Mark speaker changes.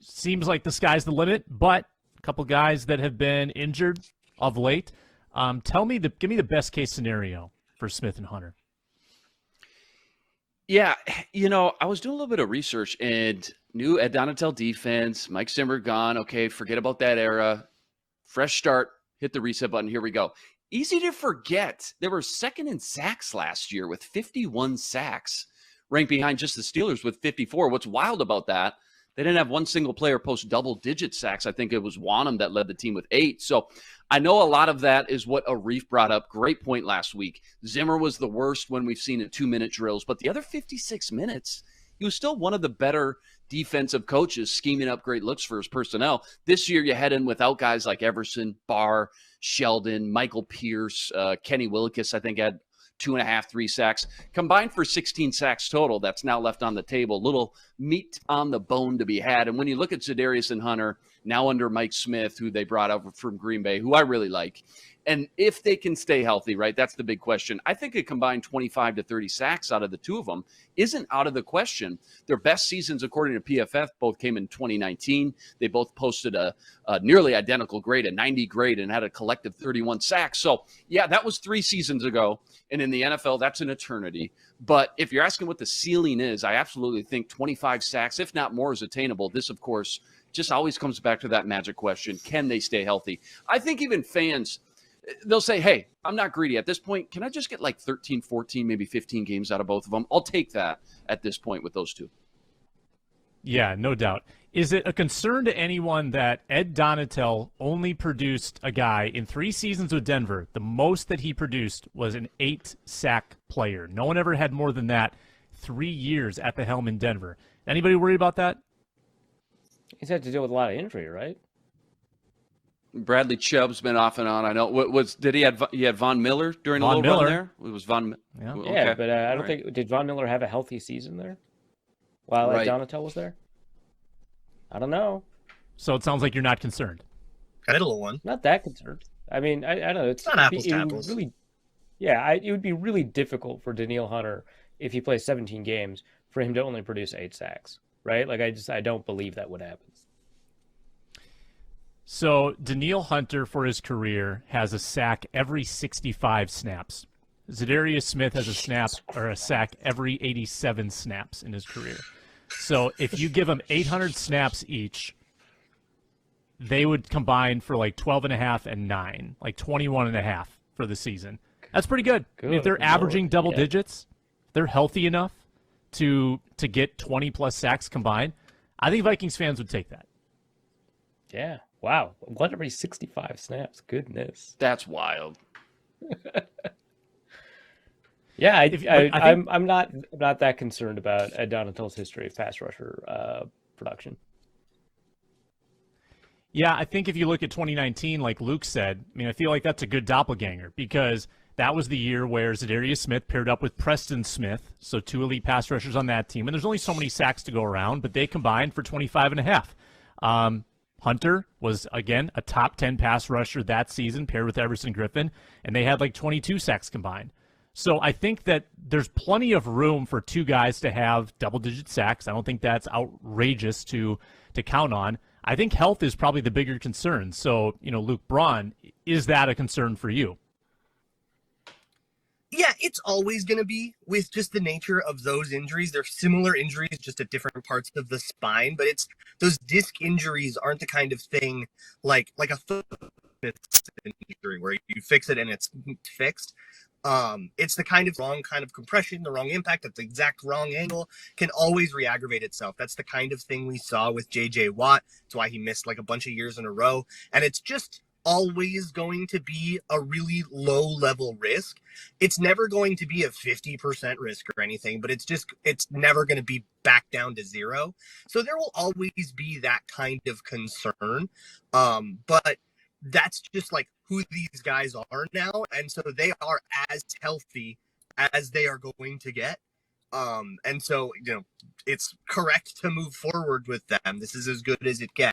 Speaker 1: seems like the sky's the limit, but a couple guys that have been injured of late. Give me the best case scenario for Smith and Hunter.
Speaker 2: Yeah, I was doing a little bit of research and new Ed Donatel defense, Mike Zimmer gone. Okay, forget about that era. Fresh start, hit the reset button. Here we go. Easy to forget. They were second in sacks last year with 51 sacks, ranked behind just the Steelers with 54. What's wild about that, they didn't have one single player post double-digit sacks. I think it was Wanham that led the team with 8. So I know a lot of that is what Arif brought up. Great point last week. Zimmer was the worst when we've seen it 2-minute drills, but the other 56 minutes, he was still one of the better defensive coaches scheming up great looks for his personnel. This year, you head in without guys like Everson, Barr, Sheldon, Michael Pierce, Kenny Willekes, I think, had 2.5, 3 sacks. Combined for 16 sacks total, that's now left on the table. Little meat on the bone to be had. And when you look at Za'Darius and Hunter, now under Mike Smith, who they brought over from Green Bay, who I really like, and if they can stay healthy, right, that's the big question. I think a combined 25 to 30 sacks out of the two of them isn't out of the question. Their best seasons, according to PFF, both came in 2019. They both posted a nearly identical grade, a 90 grade, and had a collective 31 sacks. So, yeah, that was 3 seasons ago. And in the NFL, that's an eternity. But if you're asking what the ceiling is, I absolutely think 25 sacks, if not more, is attainable. This, of course, just always comes back to that magic question. Can they stay healthy? I think even fans – they'll say, hey, I'm not greedy. At this point, can I just get like 13, 14, maybe 15 games out of both of them? I'll take that at this point with those two.
Speaker 1: Yeah, no doubt. Is it a concern to anyone that Ed Donatel only produced a guy in 3 seasons with Denver? The most that he produced was an 8-sack player. No one ever had more than that 3 years at the helm in Denver. Anybody worry about that?
Speaker 3: He's had to deal with a lot of injury, right?
Speaker 2: Bradley Chubb's been off and on. I know. He had Von Miller during
Speaker 1: Von
Speaker 2: a little
Speaker 1: Miller.
Speaker 2: run there? It was Von.
Speaker 1: Yeah,
Speaker 2: okay.
Speaker 3: Yeah, but I don't think did Von Miller have a healthy season there while
Speaker 2: Right.
Speaker 3: Donatel was there? I don't know.
Speaker 1: So it sounds like you're not concerned.
Speaker 4: I did a little one.
Speaker 3: Not that concerned. I mean, I don't know.
Speaker 4: It's not apples to apples.
Speaker 3: Really, it would be really difficult for Danielle Hunter if he plays 17 games for him to only produce 8 sacks, right? Like I don't believe that would happen.
Speaker 1: So Danielle Hunter, for his career, has a sack every 65 snaps. Za'Darius Smith has a sack every 87 snaps in his career. So if you give them 800 snaps each, they would combine for like 12.5 and 9, like 21.5 for the season. That's pretty good. I mean, if they're averaging double digits, they're healthy enough to get 20-plus sacks combined, I think Vikings fans would take that.
Speaker 3: Yeah. Wow. 1 every 65 snaps. Goodness.
Speaker 2: That's wild.
Speaker 3: Yeah, I'm not that concerned about Ed Donatel's history of pass rusher production.
Speaker 1: Yeah, I think if you look at 2019, like Luke said, I mean, I feel like that's a good doppelganger because that was the year where Za'Darius Smith paired up with Preston Smith, so 2 elite pass rushers on that team. And there's only so many sacks to go around, but they combined for 25.5. Hunter was, again, a top 10 pass rusher that season, paired with Everson Griffin, and they had like 22 sacks combined. So I think that there's plenty of room for 2 guys to have double-digit sacks. I don't think that's outrageous to count on. I think health is probably the bigger concern. So, Luke Braun, is that a concern for you?
Speaker 4: Yeah, it's always going to be with just the nature of those injuries. They're similar injuries, just at different parts of the spine. But it's those disc injuries aren't the kind of thing like a foot injury where you fix it and it's fixed. It's the kind of wrong kind of compression, the wrong impact at the exact wrong angle can always re-aggravate itself. That's the kind of thing we saw with J.J. Watt. That's why he missed like a bunch of years in a row. And it's just always going to be a really low level risk. It's never going to be a 50% risk or anything, but it's never going to be back down to 0. So there will always be that kind of concern. But that's just like who these guys are now. And so they are as healthy as they are going to get. And so, it's correct to move forward with them. This is as good as it gets.